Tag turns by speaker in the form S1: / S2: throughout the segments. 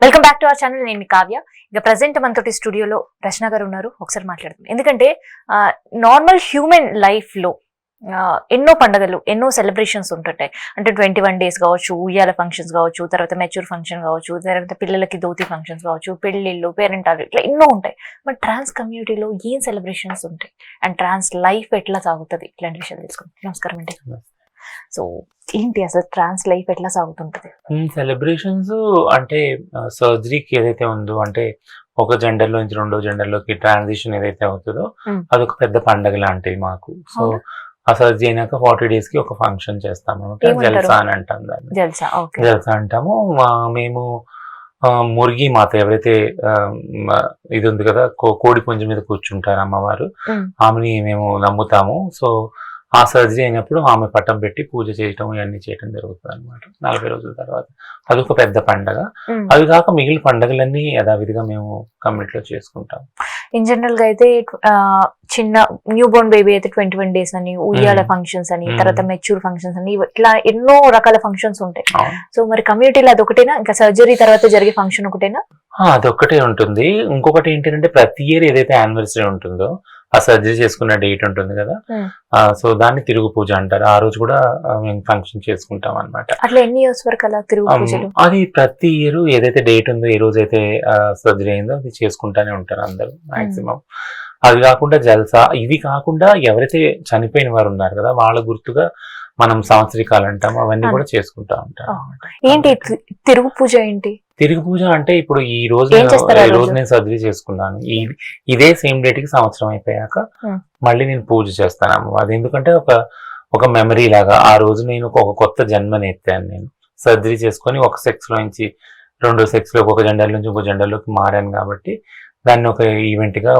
S1: Welcome back to our channel. నేను మీ కావ్య. ఇక present మనతోటి స్టూడియోలో రచన గారు ఉన్నారు. ఒకసారి మాట్లాడుతాం. ఎందుకంటే నార్మల్ హ్యూమన్ లైఫ్ లో ఎన్నో పండుగలు, ఎన్నో సెలబ్రేషన్స్ ఉంటుంటాయి. అంటే 21 days కావచ్చు, ఉయ్యాల ఫంక్షన్స్ కావచ్చు, తర్వాత మెచ్యూర్ ఫంక్షన్ కావచ్చు, తర్వాత పిల్లలకి ధోతి ఫంక్షన్స్ కావచ్చు, పెళ్లిళ్ళు, పేరెంటాలు, ఇట్లా ఎన్నో ఉంటాయి. మరి ట్రాన్స్ కమ్యూనిటీలో ఏం సెలబ్రేషన్స్ ఉంటాయి అండ్ ట్రాన్స్ లైఫ్ ఎట్లా సాగుతుంది, ఇట్లాంటి విషయాలు తెలుసుకుంటాం. నమస్కారం అండి. సో ఏంటి అసలు ట్రాన్స్ లైఫ్ ఎట్లా సాగుతుంటది?
S2: సెలబ్రేషన్స్ అంటే సర్జరీకి ఏదైతే ఉందో, అంటే ఒక జెండర్ లో నుంచి రెండో జెండర్ లోకి ట్రాన్సిషన్ ఏదైతే అవుతుందో అదొక పెద్ద పండగ లాంటిది మాకు. సో ఆ సర్జరీ అయినాక 40 days కి ఒక ఫంక్షన్ చేస్తాము అనమాట. జల్సా అని అంటాం దాన్ని. జల్సా అంటాము. మేము మురిగి మాత ఎవరైతే ఇది ఉంది కదా, కోడి పుంజు మీద కూర్చుంటారు అమ్మవారు, ఆమెని మేము నమ్ముతాము. సో ఆ సర్జరీ అయినప్పుడు ఆమె పట్టం పెట్టి పూజ చేయటం ఇవన్నీ చేయటం జరుగుతుంది అనమాట 40 రోజుల తర్వాత. అదొక పెద్ద పండగ. అవి కాక మిగిలిన పండుగలన్నీ యథావిధిగా మేము కమ్యూనిటీలో చేసుకుంటాం.
S1: ఇన్ జనరల్ గా అయితే చిన్న న్యూ బోర్న్ బేబీ అయితే 21 days అని, ఉయ్యాల ఫంక్షన్స్ అని, తర్వాత మెచ్యూర్ ఫంక్షన్స్ అని, ఇట్లా ఎన్నో రకాల ఫంక్షన్స్ ఉంటాయి. సో మరి కమ్యూనిటీలో అదొకటేనా, ఇంకా సర్జరీ తర్వాత జరిగే ఫంక్షన్ ఒకటేనా?
S2: అదొక్కటే ఉంటుంది. ఇంకొకటి ఏంటంటే ప్రతి ఇయర్ ఏదైతే యానివర్సరీ ఉంటుందో, ఆ సర్జరీ చేసుకున్న డేట్ ఉంటుంది కదా, సో దాన్ని తిరుగు పూజ అంటారు. ఆ రోజు కూడా మేము ఫంక్షన్ చేసుకుంటాం అనమాట.
S1: అట్లా ఎన్ని ఇయర్స్ వరకు అలా తిరుగు పూజలు?
S2: అది ప్రతి ఇయర్ ఏదైతే డేట్ ఉందో, ఏ రోజు అయితే సర్జరీ అయిందో అది చేసుకుంటానే ఉంటారు అందరూ మాక్సిమం. అది కాకుండా జల్సా, ఇవి కాకుండా ఎవరైతే చనిపోయిన వారు ఉన్నారు కదా, వాళ్ళ గుర్తుగా మనం సంవత్సరికాలు అంటాము, అవన్నీ కూడా చేసుకుంటా ఉంటాం.
S1: ఏంటి తిరుగు పూజ? ఏంటి
S2: తిరుగు పూజ అంటే, ఇప్పుడు ఈ రోజు నేను సర్జరీ చేసుకున్నాను, ఇదే సేమ్ డేట్ కి సంవత్సరం అయిపోయాక మళ్ళీ నేను పూజ చేస్తాను. అది ఎందుకంటే ఒక మెమరీ లాగా, ఆ రోజు నేను ఒక కొత్త జన్మని ఎత్తాను. నేను సర్జరీ చేసుకొని ఒక సెక్స్ లో నుంచి రెండో సెక్స్ లో, ఒక జెండర్ నుంచి ఇంకో జెండర్ లోకి మారాను కాబట్టి దాన్ని ఒక ఈవెంట్ గా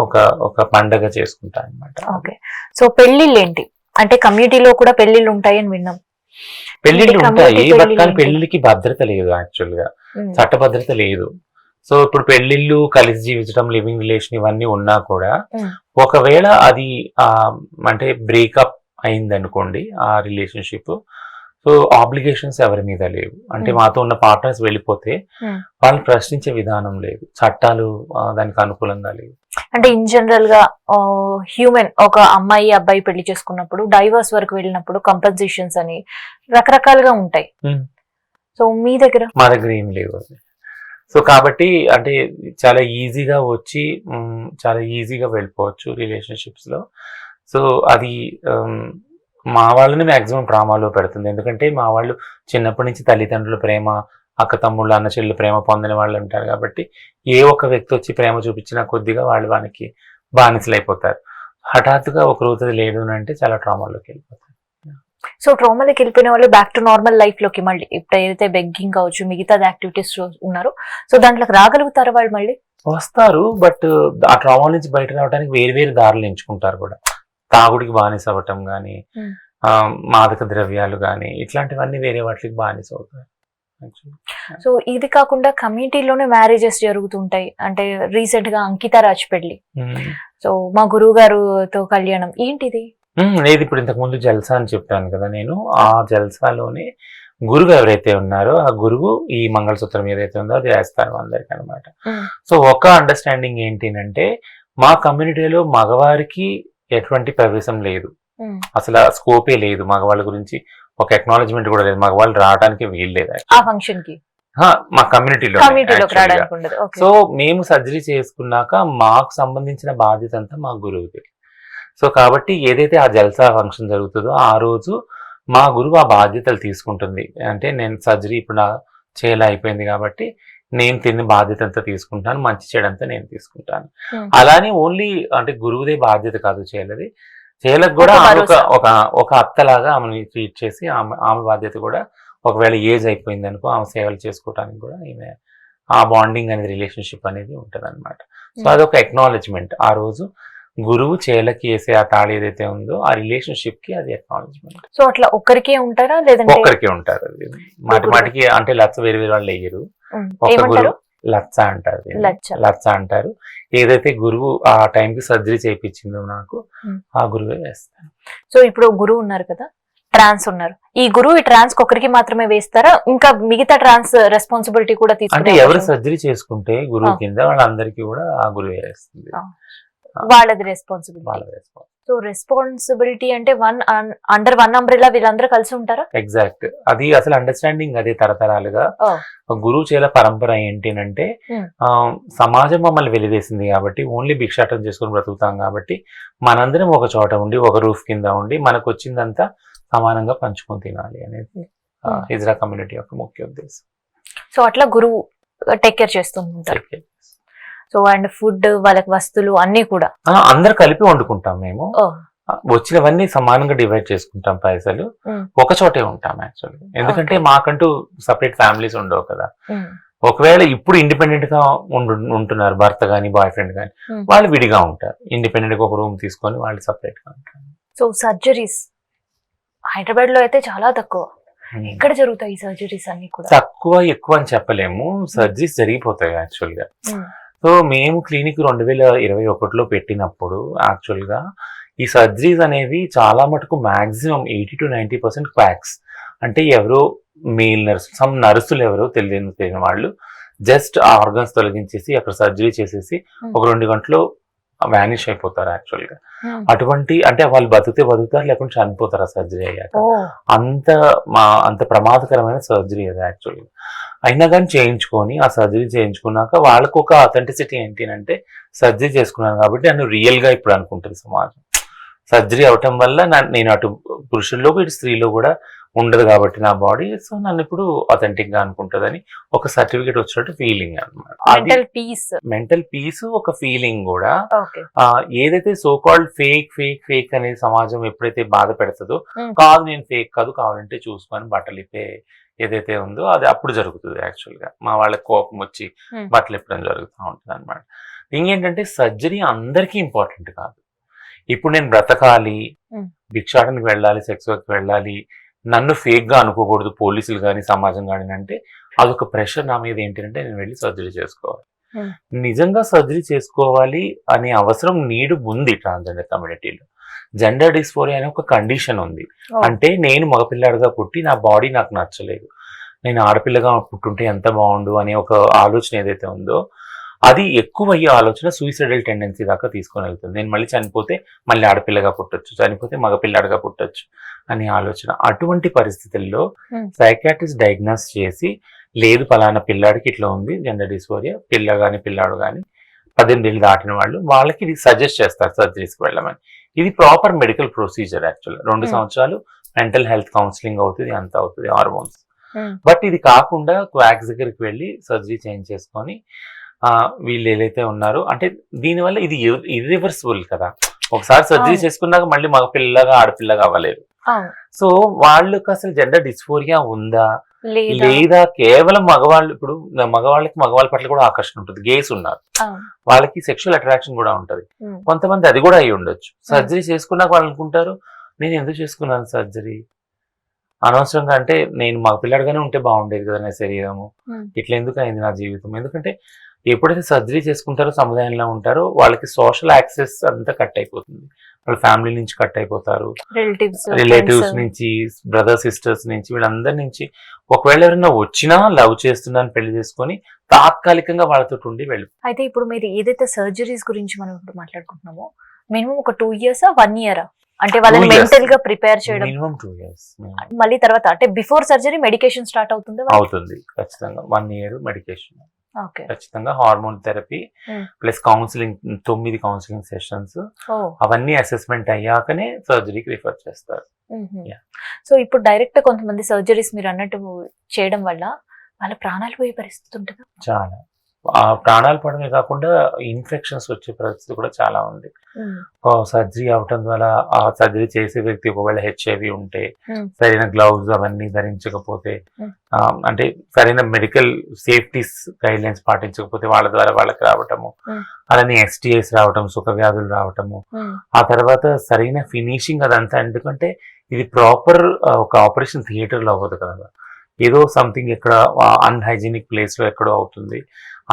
S2: ఒక పండగ చేసుకుంటాను అనమాట.
S1: ఓకే. సో పెళ్లిళ్ళు ఏంటి అంటే, కమ్యూనిటీలో కూడా పెళ్లిళ్ళు ఉంటాయని విన్నాం.
S2: పెళ్లిళ్ళు ఉంటాయి, బట్ కానీ పెళ్లికి భద్రత లేదు, యాక్చువల్ గా చట్టభద్రత లేదు. సో ఇప్పుడు పెళ్లిళ్ళు, కలిసి జీవించడం, లివింగ్ రిలేషన్ ఇవన్నీ ఉన్నా కూడా ఒకవేళ అది అంటే బ్రేకప్ అయింది అనుకోండి ఆ రిలేషన్షిప్, సో ఆబ్లిగేషన్స్ ఎవరి మీద లేవు. అంటే మాతో ఉన్న పార్ట్నర్స్ వెళ్ళిపోతే వాళ్ళని ప్రశ్నించే విధానం లేదు, చట్టాలు దానికి అనుకూలంగా లేవు.
S1: అంటే ఇన్ జనరల్ గా హ్యూమన్ ఒక అమ్మాయి అబ్బాయి పెళ్లి చేసుకున్నప్పుడు డైవర్స్ వరకు వెళ్ళినప్పుడు కంపెన్సేషన్స్ అని రకరకాలుగా ఉంటాయి. సో మీ దగ్గర?
S2: మా దగ్గర ఏం లేవు. సో కాబట్టి అంటే చాలా ఈజీగా వచ్చి చాలా ఈజీగా వెళ్ళిపోవచ్చు రిలేషన్షిప్స్ లో. సో అది మా వాళ్ళని మాక్సిమం డ్రామాలో పెడుతుంది. ఎందుకంటే మా వాళ్ళు చిన్నప్పటి నుంచి తల్లిదండ్రుల ప్రేమ, అక్క తమ్ముళ్ళు, అన్న చెల్లి ప్రేమ పొందిన వాళ్ళు ఉంటారు కాబట్టి ఏ ఒక్క వ్యక్తి వచ్చి ప్రేమ చూపించినా కొద్దిగా వాళ్ళు వానికి బానిసలైపోతారు. హఠాత్తుగా ఒక రోజు అది లేదు అంటే చాలా ట్రామాలోకి వెళ్ళిపోతారు.
S1: సో ట్రామాలోకి వెళ్ళిపోయిన వాళ్ళు బ్యాక్ టు నార్మల్ లైఫ్ లోకి మళ్ళీ ఇప్పుడు ఏదైతే బెగ్గింగ్ కావచ్చు, మిగతా యాక్టివిటీస్ ఉన్నారు, సో దాంట్లోకి రాగలుగుతారు వాళ్ళు? మళ్ళీ వస్తారు,
S2: బట్ ఆ ట్రామా నుంచి బయట రావడానికి వేరు వేరు దారులు ఎంచుకుంటారు కూడా. తాగుడికి బానిస అవ్వటం గానీ, మాదక ద్రవ్యాలు గానీ, ఇట్లాంటివన్నీ వేరే వాటికి బానిస అవుతారు.
S1: సో ఇది కాకుండా కమ్యూనిటీలోనే మ్యారేజెస్ జరుగుతుంటాయి. అంటే రీసెంట్ గా అంకిత రాజ్ పెళ్లి, సో మా గురువు గారుతో కళ్యాణం, ఏంటిది?
S2: లేదు, ఇప్పుడు ఇంతకు ముందు జల్సా అని చెప్పాను కదా నేను, ఆ జల్సాలోనే గురువు ఎవరైతే ఉన్నారో ఆ గురువు ఈ మంగళసూత్రం ఏదైతే ఉందో అది వేస్తారు అందరికి అనమాట. సో ఒక అండర్స్టాండింగ్ ఏంటి అంటే, మా కమ్యూనిటీలో మగవారికి ఎటువంటి ప్రవేశం లేదు, అసలు స్కోపే లేదు, మగవాళ్ళ గురించి ఒక ఎక్నాలజ్మెంట్ కూడా లేదు, మగవాళ్ళు రావడానికి వీల్లేదు
S1: ఆ ఫంక్షన్ కి
S2: మా కమ్యూనిటీలో. సో మేము సర్జరీ చేసుకున్నాక మాకు సంబంధించిన బాధ్యత అంతా మా గురువుది. సో కాబట్టి ఏదైతే ఆ జల్సా ఫంక్షన్ జరుగుతుందో ఆ రోజు మా గురువు ఆ బాధ్యతలు తీసుకుంటుంది. అంటే నేను సర్జరీ ఇప్పుడు నా చేయాల అయిపోయింది కాబట్టి నేను తిన్న బాధ్యత అంతా తీసుకుంటాను, మంచి చెడంతా నేను తీసుకుంటాను. అలానే ఓన్లీ అంటే గురువుదే బాధ్యత కాదు చేయలది, చేయలకు కూడా ఒక అత్తలాగా ఆమెను ట్రీట్ చేసి ఆమె బాధ్యత కూడా, ఒకవేళ ఏజ్ అయిపోయింది అనుకో ఆమె సేవలు చేసుకోవడానికి కూడా ఈమె ఆ బాండింగ్ అనేది రిలేషన్షిప్ అనేది ఉంటుంది అనమాట. సో అదొక ఎక్నాలజ్మెంట్. ఆ రోజు గురువు చేలకి వేసే ఆ తాళి ఏదైతే ఉందో ఆ రిలేషన్షిప్ కి అది ఎక్నాలజ్మెంట్.
S1: సో అట్లా ఒక్కరికే ఉంటారా లేదంటే?
S2: ఒక్కరికే ఉంటారు. మాటి మాటికి అంటే లచ్చ వేరు వేరు వాళ్ళు వేయరు, ఒక గురువు లచ్చ అంటారు, లచ్చ అంటారు. ఏదైతే గురువు ఆ టైంకి సర్జరీ చేయించిందో నాకు ఆ గురువే వేస్తారు.
S1: సో ఇప్పుడు గురువు ఉన్నారు కదా, ట్రాన్స్ ఉన్నారు, ఈ గురువు ఈ ట్రాన్స్ ఒకరికి మాత్రమే వేస్తారా, ఇంకా మిగతా ట్రాన్స్ రెస్పాన్సిబిలిటీ కూడా
S2: అంటే
S1: తీసుకుంటే
S2: ఎవరు సర్జరీ చేసుకుంటే గురువు కింద వాళ్ళందరికీ కూడా ఆ గురువు వేస్తుంది,
S1: వాళ్ళది రెస్పాన్సిబిలిటీ.
S2: వాళ్ళ రెస్పాన్స్.
S1: సో రెస్పాన్సిబిలిటీ అంటే అండర్ వన్ అంబ్రెలా వీళ్ళందరూ కలిసి ఉంటారా?
S2: ఎగ్జాక్ట్, అది అసలు అండర్స్టాండింగ్ అదే తరతరాలుగా. గురువు చేల పరంపర ఏంటి అంటే సమాజం మమ్మల్ని వెలివేసింది కాబట్టి, ఓన్లీ భిక్షాటం చేసుకుని బ్రతుకుతాం కాబట్టి మనందరం ఒక చోట ఉండి ఒక రూఫ్ కింద ఉండి మనకు వచ్చిందంతా సమానంగా పంచుకొని తినాలి అనేది హిజ్రా కమ్యూనిటీ యొక్క ముఖ్య ఉద్దేశం.
S1: సో అట్లా గురువు టేక్ కేర్ చేస్తుంటారు. సో అండ్ ఫుడ్, వాళ్ళకి వస్తువులు అన్ని కూడా
S2: అందరు కలిపి వండుకుంటాం మేము. వచ్చినవన్నీ సమానంగా డివైడ్ చేసుకుంటాం, పైసలు ఒక చోటే ఉంటాం యాక్చువల్లీ. ఎందుకంటే మాకంటూ సపరేట్ ఫ్యామిలీస్ ఉండవు కదా. ఒకవేళ ఇప్పుడు ఇండిపెండెంట్ గా ఉంటున్నారు భర్త గాని బాయ్ ఫ్రెండ్ గాని, వాళ్ళు విడిగా ఉంటారు. ఇండిపెండెంట్ గా ఒక రూమ్ తీసుకొని వాళ్ళు సపరేట్ గా ఉంటారు.
S1: సో సర్జరీస్ హైదరాబాద్ లో అయితే చాలా తక్కువ, ఎక్కడ జరుగుతాయి ఈ సర్జరీస్ అన్ని కూడా?
S2: తక్కువ ఎక్కువ అని చెప్పలేము, సర్జరీస్ జరిగిపోతాయి యాక్చువల్ గా. సో మేము క్లినిక్ 2021లో పెట్టినప్పుడు యాక్చువల్ గా ఈ సర్జరీస్ అనేవి చాలా మటుకు మాక్సిమం 80 to 90% క్వాక్స్. అంటే ఎవరో మేల్ నర్స్, సమ్ నర్సులు ఎవరో తెలియని వాళ్ళు జస్ట్ ఆ ఆర్గన్స్ తొలగించేసి అక్కడ సర్జరీ చేసేసి ఒక 2 గంటలు వ్యానిష్ అయిపోతారు యాక్చువల్ గా. అటువంటి అంటే వాళ్ళు బతుకుతారు లేకుంటే చనిపోతారు ఆ సర్జరీ అయ్యాక. అంత ప్రమాదకరమైన సర్జరీ అది యాక్చువల్ గా. అయినా కానీ చేయించుకొని ఆ సర్జరీ చేయించుకున్నాక వాళ్ళకు ఒక అథెంటిసిటీ ఏంటి అంటే సర్జరీ చేసుకున్నాను కాబట్టి నన్ను రియల్ గా ఇప్పుడు అనుకుంటుంది సమాజం. సర్జరీ అవటం వల్ల నేను అటు పురుషుల్లో ఇటు స్త్రీలో కూడా ఉండదు కాబట్టి నా బాడీ, సో నన్ను ఇప్పుడు అథెంటిక్ గా అనుకుంటుందని ఒక సర్టిఫికేట్ వచ్చినట్టు ఫీలింగ్ అనమాట. మెంటల్ పీస్, ఒక ఫీలింగ్ కూడా. ఏదైతే సో కాల్డ్ ఫేక్ అనేది సమాజం ఎప్పుడైతే బాధ పెడుతుందో, కాదు నేను ఫేక్ కాదు కావాలంటే చూసుకొని బట్టలు ఇప్పే ఏదైతే ఉందో అది అప్పుడు జరుగుతుంది యాక్చువల్ గా. మా వాళ్ళకి కోపం వచ్చి బట్టలు ఇప్పడం జరుగుతూ ఉంటుంది అనమాట. ఇంకేంటంటే సర్జరీ అందరికీ ఇంపార్టెంట్ కాదు. ఇప్పుడు నేను బ్రతకాలి, భిక్షాటనకి వెళ్ళాలి, సెక్స్ వర్క్ వెళ్ళాలి, నన్ను ఫేక్ గా అనుకోకూడదు పోలీసులు కానీ సమాజం కానీ అంటే అదొక ప్రెషర్ నా మీద ఏంటంటే నేను వెళ్ళి సర్జరీ చేసుకోవాలి. నిజంగా సర్జరీ చేసుకోవాలి అనే అవసరం నీడు ఉంది ట్రాన్స్జెండర్ కమ్యూనిటీలో. జెండర్ డిస్ఫోరియా అనే ఒక కండిషన్ ఉంది. అంటే నేను మగపిల్లాడిగా పుట్టి నా బాడీ నాకు నచ్చలేదు, నేను ఆడపిల్లగా పుట్టుంటే ఎంత బాగుండు అనే ఒక ఆలోచన ఏదైతే ఉందో అది ఎక్కువ అయ్యే ఆలోచన సూయిసైడల్ టెండెన్సీ దాకా తీసుకొని వెళ్తుంది. నేను మళ్ళీ చనిపోతే మళ్ళీ ఆడపిల్లగా పుట్టొచ్చు, చనిపోతే మగపిల్లాడిగా పుట్టొచ్చు అనే ఆలోచన. అటువంటి పరిస్థితుల్లో సైకాట్రిస్ట్ డయాగ్నోస్ చేసి లేదు పలానా పిల్లాడికి ఇట్లా ఉంది జెండర్ డిస్ఫోరియా, పిల్ల కానీ పిల్లాడు కానీ 18 ఏళ్ళు దాటిన వాళ్ళకి ఇది సజెస్ట్ చేస్తారు సర్జరీస్కి వెళ్ళమని. ఇది ప్రాపర్ మెడికల్ ప్రొసీజర్ యాక్చువల్. 2 సంవత్సరాలు మెంటల్ హెల్త్ కౌన్సిలింగ్ అవుతుంది, అంత అవుతుంది, హార్మోన్స్. బట్ ఇది కాకుండా క్వాక్స్ దగ్గరికి వెళ్ళి సర్జరీ చేయించేసుకొని వీళ్ళు ఏదైతే ఉన్నారో అంటే దీనివల్ల ఇది ఇర్రివర్సిబుల్ కదా. ఒకసారి సర్జరీ చేసుకున్నాక మళ్ళీ మగపిల్లగా ఆడపిల్లగా అవ్వలేరు. సో వాళ్ళకి అసలు జెండర్ డిస్ఫోరియా ఉందా లేదా కేవలం మగవాళ్ళు, ఇప్పుడు మగవాళ్ళకి మగవాళ్ళ పట్ల కూడా ఆకర్షణ ఉంటుంది, గేస్ ఉన్నారు, వాళ్ళకి సెక్షువల్ అట్రాక్షన్ కూడా ఉంటది. కొంతమంది అది కూడా అయి ఉండొచ్చు. సర్జరీ చేసుకున్నాక వాళ్ళు అనుకుంటారు నేను ఎందుకు చేసుకున్నాను సర్జరీ అనవసరంగా, అంటే నేను మగపిల్లాడిగానే ఉంటే బాగుండేది కదా నా శరీరము, ఇట్లా ఎందుకు అయింది నా జీవితం. ఎందుకంటే ఎప్పుడైతే సర్జరీ చేసుకుంటారో సముదాయంలో ఉంటారో వాళ్ళకి సోషల్ యాక్సెస్ అంతా కట్ అయిపోతుంది. వాళ్ళ ఫ్యామిలీ నుంచి కట్ అయిపోతారు, రిలేటివ్స్ నుంచి, బ్రదర్ సిస్టర్స్ నుంచి, వీళ్ళందరి నుంచి. ఒకవేళ ఎవరైనా వచ్చినా లవ్ చేస్తున్నాను పెళ్లి చేసుకొని తాత్కాలికంగా వాళ్ళతో ఉండి వెళ్ళి.
S1: అయితే ఇప్పుడు మీరు ఏదైతే సర్జరీస్ గురించి మనం ఇప్పుడు మాట్లాడుకుంటున్నామో మినిమం ఒక 2 years 1 year అంటే వాళ్ళని మెంటల్ గా ప్రిపేర్ చేయడం
S2: మినిమం 2 years.
S1: మళ్ళీ తర్వాత అంటే బిఫోర్ సర్జరీ మెడికేషన్ స్టార్ట్ అవుతుంది
S2: ఖచ్చితంగా 1 year మెడికేషన్ ఖచ్చితంగా, hormone therapy plus counselling, 9 counselling sessions, అవన్నీ అసెస్మెంట్ అయ్యాకనే సర్జరీకి రిఫర్ చేస్తారు.
S1: సో ఇప్పుడు డైరెక్ట్ కొంతమంది సర్జరీస్ మీరు అన్నట్టు చేయడం వల్ల వాళ్ళ ప్రాణాలు పోయే పరిస్థితి ఉంటుంది.
S2: చాలా ప్రాణాలు పడమే కాకుండా ఇన్ఫెక్షన్స్ వచ్చే పరిస్థితి కూడా చాలా ఉంది. సర్జరీ అవటం ద్వారా ఆ సర్జరీ చేసే వ్యక్తి ఒకవేళ HIV ఉంటే, సరైన గ్లౌజ్ అవన్నీ ధరించకపోతే, అంటే సరైన మెడికల్ సేఫ్టీస్ గైడ్ లైన్స్ పాటించకపోతే వాళ్ళ ద్వారా వాళ్ళకి రావటము, అలానే STIs రావటం, సుఖ వ్యాధులు రావటము, ఆ తర్వాత సరైన ఫినిషింగ్ అదంతా. ఎందుకంటే ఇది ప్రాపర్ ఒక ఆపరేషన్ థియేటర్ లో అవ్వదు కదా, ఏదో సంథింగ్ ఎక్కడ అన్హైజీనిక్ ప్లేస్ లో ఎక్కడో అవుతుంది,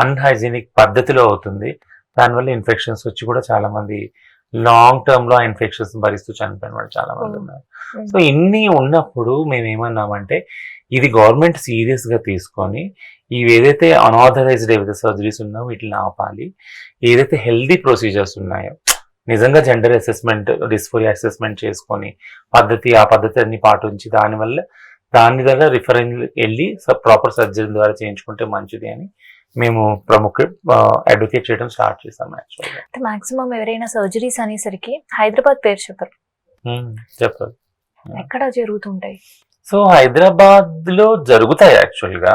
S2: అన్హైజీనిక్ పద్ధతిలో అవుతుంది. దానివల్ల ఇన్ఫెక్షన్స్ వచ్చి కూడా చాలా మంది లాంగ్ టర్మ్ లో ఆ ఇన్ఫెక్షన్స్ భరిస్తూ చనిపోయిన వాళ్ళు చాలా మంది ఉన్నారు. సో ఇన్ని ఉన్నప్పుడు మేము ఏమన్నామంటే ఇది గవర్నమెంట్ సీరియస్ గా తీసుకొని ఇవి ఏదైతే అన్ఆథరైజ్డ్ ఏవైతే సర్జరీస్ ఉన్నాయో వీటిని ఆపాలి. ఏదైతే హెల్దీ ప్రొసీజర్స్ ఉన్నాయో నిజంగా జెండర్ అసెస్మెంట్, డిస్ఫోరియా అసెస్మెంట్ చేసుకొని ఆ పద్ధతి అన్ని పాటించి దాని ద్వారా రిఫరెన్స్ వెళ్ళి ప్రాపర్ సర్జరీ ద్వారా చేయించుకుంటే మంచిది అని మేము అడ్వకేట్ చేయడం స్టార్ట్ చేసాం. యాక్చువల్గా
S1: మాక్సిమం ఎవరైనా సర్జరీస్ అనేసరికి హైదరాబాద్ పేరు చెప్పరు.
S2: చెప్పారు
S1: ఎక్కడ జరుగుతుంటాయి?
S2: సో హైదరాబాద్ లో జరుగుతాయి, యాక్చువల్ గా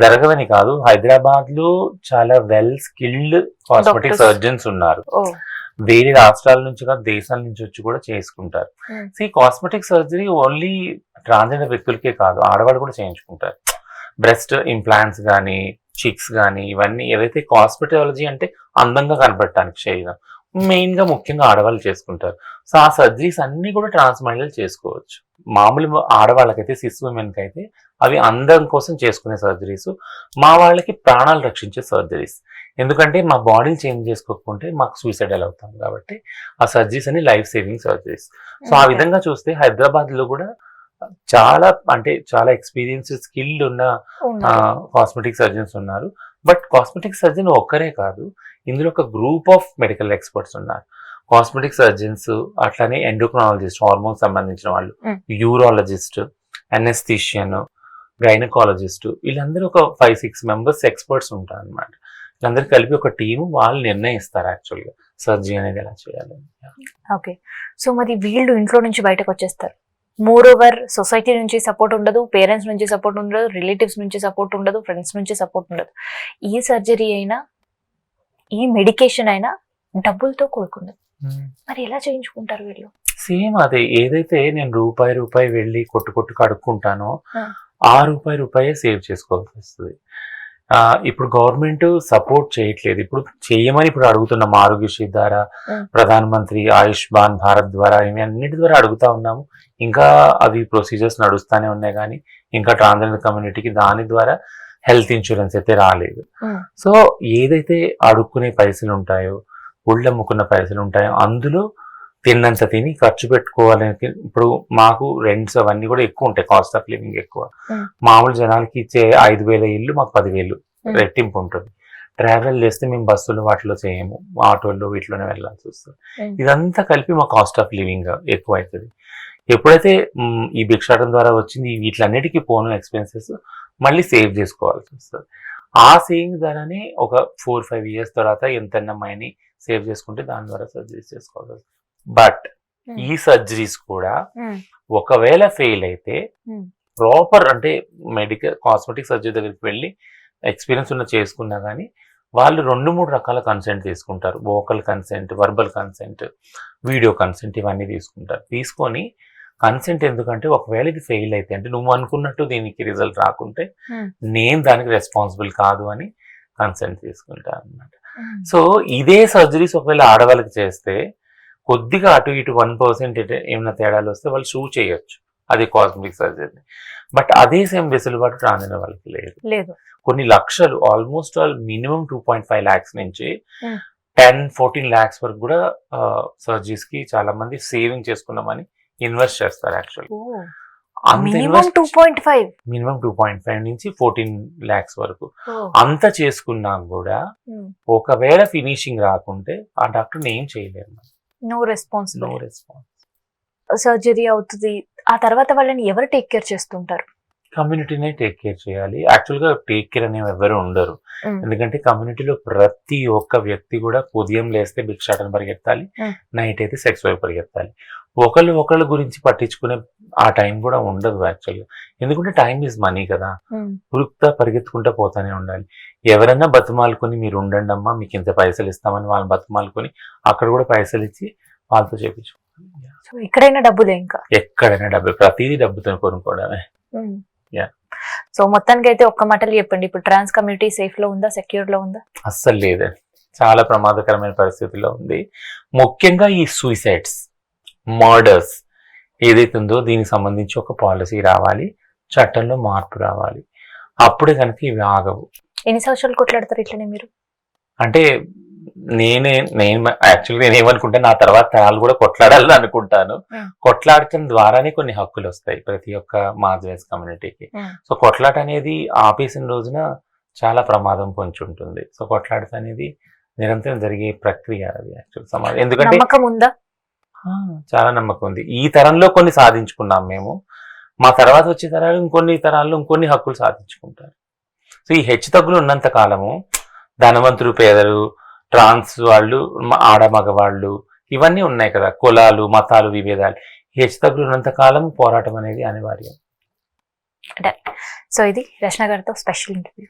S2: జరగదని కాదు. హైదరాబాద్ లో చాలా వెల్ స్కిల్డ్ కాస్మెటిక్ సర్జన్స్ ఉన్నారు. వేరే రాష్ట్రాల నుంచి కాదు, దేశాల నుంచి వచ్చి కూడా చేసుకుంటారు. ఈ కాస్మెటిక్ సర్జరీ ఓన్లీ ట్రాన్స్జెండర్ వ్యక్తులకే కాదు, ఆడవాళ్ళు కూడా చేయించుకుంటారు. బ్రెస్ట్ ఇంప్లాంట్స్ కానీ, చిక్స్ కానీ, ఇవన్నీ ఏవైతే కాస్మెటాలజీ అంటే అందంగా కనబడటానికి శరీరం మెయిన్ గా ముఖ్యంగా ఆడవాళ్ళు చేసుకుంటారు. సో ఆ సర్జరీస్ అన్ని కూడా ట్రాన్స్ మహిళలు చేసుకోవచ్చు. మామూలు ఆడవాళ్ళకైతే, సిస్ ఉమెన్ కి అయితే అవి అందం కోసం చేసుకునే సర్జరీస్. మా వాళ్ళకి ప్రాణాలు రక్షించే సర్జరీస్. ఎందుకంటే మా బాడీని చేంజ్ చేసుకోకుంటే మాకు సూసైడల్ అవుతాం కాబట్టి ఆ సర్జరీస్ అన్ని లైఫ్ సేవింగ్ సర్జరీస్. సో ఆ విధంగా చూస్తే హైదరాబాద్ లో కూడా చాలా ఎక్స్పీరియన్స్ స్కిల్డ్ ఉన్న కాస్మెటిక్ సర్జన్స్ ఉన్నారు. బట్ కాస్మెటిక్ సర్జన్ ఒక్కరే కాదు, ఇందులో ఒక గ్రూప్ ఆఫ్ మెడికల్ ఎక్స్పర్ట్స్ ఉన్నారు. కాస్మెటిక్ సర్జన్స్, అట్లానే ఎండోక్రాలజిస్ట్, హార్మోన్ సంబంధించిన వాళ్ళు, యూరాలజిస్ట్, అనెస్థీషియన్, గైనకాలజిస్ట్, వీళ్ళందరూ ఒక 5-6 మెంబర్స్ ఎక్స్పర్ట్స్ ఉంటారు అనమాట. వీళ్ళందరూ కలిపి ఒక టీము వాళ్ళు నిర్ణయిస్తారు యాక్చువల్గా సర్జరీ అనేది ఎలా చేయాలి.
S1: ఓకే, సో మరి వీళ్ళు ఇంట్లో నుంచి బయటకు వచ్చేస్తారు. మోర్ ఓవర్ సొసైటీ నుంచి సపోర్ట్ ఉండదు, పేరెంట్స్ నుంచి సపోర్ట్ ఉండదు, రిలేటివ్స్ నుంచి సపోర్ట్ ఉండదు, ఫ్రెండ్స్ నుంచి సపోర్ట్ ఉండదు. ఈ సర్జరీ అయినా, ఈ మెడికేషన్ అయినా డబ్బులతో కూడుకున్నది. మరి ఎలా చేయించుకుంటారు వీళ్ళు?
S2: సేమ్ అదే, ఏదైతే నేను రూపాయి వెళ్ళి కొట్టు కడుక్కుంటానో ఆ రూపాయి సేవ్ చేసుకోవాల్సి వస్తుంది. ఇప్పుడు గవర్నమెంట్ సపోర్ట్ చేయట్లేదు. ఇప్పుడు చేయమని ఇప్పుడు అడుగుతున్నాం. ఆరోగ్యశ్రీ ద్వారా, ప్రధాన మంత్రి ఆయుష్మాన్ భారత్ ద్వారా, ఇవి అన్నిటి ద్వారా అడుగుతా ఉన్నాము. ఇంకా అవి ప్రొసీజర్స్ నడుస్తూనే ఉన్నాయి, కానీ ఇంకా ట్రాన్స్జెండర్ కమ్యూనిటీకి దాని ద్వారా హెల్త్ ఇన్సూరెన్స్ అయితే రాలేదు. సో ఏదైతే అడుక్కునే పైసలు ఉంటాయో, ఒళ్ళు అమ్ముకున్న పైసలు ఉంటాయో, అందులో తిన్నంత తిని ఖర్చు పెట్టుకోవాలని. ఇప్పుడు మాకు రెంట్స్ అవన్నీ కూడా ఎక్కువ ఉంటాయి, కాస్ట్ ఆఫ్ లివింగ్ ఎక్కువ. మామూలు జనాలకి ఇచ్చే 5,000 ఇల్లు మాకు 10,000 రెట్టింపు ఉంటుంది. ట్రావెల్ చేస్తే మేము బస్సులు వాటిలో చేయము, ఆటోల్లో వీటిలోనే వెళ్ళాల్సి వస్తుంది. ఇదంతా కలిపి మా కాస్ట్ ఆఫ్ లివింగ్ ఎక్కువ అవుతుంది. ఎప్పుడైతే ఈ భిక్షాటం ద్వారా వచ్చింది, వీటిలన్నిటికీ పోను ఎక్స్పెన్సెస్ మళ్ళీ సేవ్ చేసుకోవాల్సి వస్తుంది. ఆ సేవింగ్ ద్వారానే ఒక 4-5 years తర్వాత ఎంత మనీ సేవ్ చేసుకుంటే దాని ద్వారా సర్జరీస్ చేసుకోవాల్సి వస్తుంది. బట్ ఈ సర్జరీస్ కూడా ఒకవేళ ఫెయిల్ అయితే ప్రాపర్ అంటే మెడికల్ కాస్మెటిక్ సర్జరీ దగ్గరికి వెళ్ళి ఎక్స్పీరియన్స్ ఉన్న చేసుకున్నా కానీ వాళ్ళు 2-3 రకాల కన్సెంట్ తీసుకుంటారు. Vocal consent, verbal consent, video consent, ఇవన్నీ తీసుకుంటారు. తీసుకొని కన్సెంట్ ఎందుకంటే ఒకవేళ ఇది ఫెయిల్ అయితే, అంటే నువ్వు అనుకున్నట్టు దీనికి రిజల్ట్ రాకుంటే నేను దానికి రెస్పాన్సిబుల్ కాదు అని కన్సెంట్ తీసుకుంటారు అనమాట. సో ఇదే సర్జరీస్ ఒకవేళ ఆడవాళ్ళకి చేస్తే కొద్దిగా అటు ఇటు 1% ఏమైనా తేడాలు వస్తే వాళ్ళు షూ చేయొచ్చు, అది కాస్మెటిక్ సర్జరీ. బట్ అదే సేమ్ వెసులుబాటు ట్రాన్స్జెండర్ వాళ్ళకి లేదు. కొన్ని లక్షలు, ఆల్మోస్ట్ ఆల్ మినిమం 2.5 lakhs నుంచి 10-14 lakhs వరకు కూడా సర్జరీస్ కి చాలా మంది సేవింగ్ చేసుకున్నామని ఇన్వెస్ట్ చేస్తారు. యాక్చువల్
S1: మినిమం
S2: 2.5 నుంచి 14 lakhs వరకు అంత చేసుకున్నా కూడా ఒకవేళ ఫినిషింగ్ రాకుంటే ఆ డాక్టర్ ఏం చేయలేరు.
S1: No response. సర్జరీ అవుతుంది, ఆ తర్వాత వాళ్ళని ఎవరు టేక్ కేర్ చేస్తుంటారు?
S2: కమ్యూనిటీనే టేక్ కేర్ చేయాలి. యాక్చువల్ గా టేక్ కేర్ అనేవి ఎవరు ఉండరు. ఎందుకంటే కమ్యూనిటీలో ప్రతి ఒక్క వ్యక్తి కూడా ఉదయం లేస్తే భిక్షాటన పరిగెత్తాలి, నైట్ అయితే సెక్స్ వైపు పరిగెత్తాలి. ఒకళ్ళ గురించి పట్టించుకునే ఆ టైం కూడా ఉండదు యాక్చువల్గా. ఎందుకంటే టైం ఈజ్ మనీ కదా, ఉరుక్తా పరిగెత్తుకుంటా పోతానే ఉండాలి. ఎవరైనా బతుమాలుకొని మీరు ఉండండి అమ్మా మీకు ఇంత పైసలు ఇస్తామని వాళ్ళని బతుమాలుకొని అక్కడ కూడా పైసలు ఇచ్చి వాళ్ళతో చేయించుకోవాలి.
S1: ఎక్కడైనా డబ్బులే, ఇంకా ఎక్కడైనా
S2: డబ్బు, ప్రతిదీ డబ్బుతో కొనుక్కోవడమే.
S1: సో మొత్తానికి అయితే ఒక్క మాటలు చెప్పండి, ఇప్పుడు ట్రాన్స్ కమ్యూనిటీ సేఫ్ లో ఉందా, సెక్యూర్ లో ఉందా?
S2: అస్సలు లేదండి, చాలా ప్రమాదకరమైన పరిస్థితిలో ఉంది. ముఖ్యంగా ఈ సూసైడ్స్, మర్డర్స్ ఏదైతే ఉందో దీనికి సంబంధించి ఒక పాలసీ రావాలి, చట్టంలో మార్పు రావాలి. అప్పుడే కనుక ఇవి ఆగవు.
S1: ఎన్ని సంవత్సరాలు కొట్లాడతారు ఇట్లనే మీరు?
S2: అంటే నేను యాక్చువల్గా నేను ఏమనుకుంటే నా తర్వాత తరాలు కూడా కొట్లాడాలని అనుకుంటాను. కొట్లాడటం ద్వారానే కొన్ని హక్కులు వస్తాయి ప్రతి ఒక్క మార్జినైజ్ కమ్యూనిటీకి. సో కొట్లాట అనేది ఆపేసిన రోజున చాలా ప్రమాదం పొంచి ఉంటుంది. సో కొట్లాట అనేది నిరంతరం జరిగే ప్రక్రియ అది యాక్చువల్ సమాజం. ఎందుకంటే
S1: నమ్మకం ఉందా?
S2: చాలా నమ్మకం ఉంది. ఈ తరంలో కొన్ని సాధించుకున్నాం మేము, మా తర్వాత వచ్చే తరాలు ఇంకొన్ని తరాల్లో ఇంకొన్ని హక్కులు సాధించుకుంటారు. సో ఈ హెచ్చు తగ్గులు ఉన్నంత కాలము ధనవంతులు, పేదలు, ట్రాన్స్ వాళ్ళు, ఆడ మగవాళ్ళు ఇవన్నీ ఉన్నాయి కదా, కులాలు, మతాలు, విభేదాలు, హెచ్చు తగ్గులు ఉన్నంత కాలం పోరాటం అనేది అనివార్యం.
S1: సో ఇది రచన గారితో స్పెషల్ ఇంటర్వ్యూ.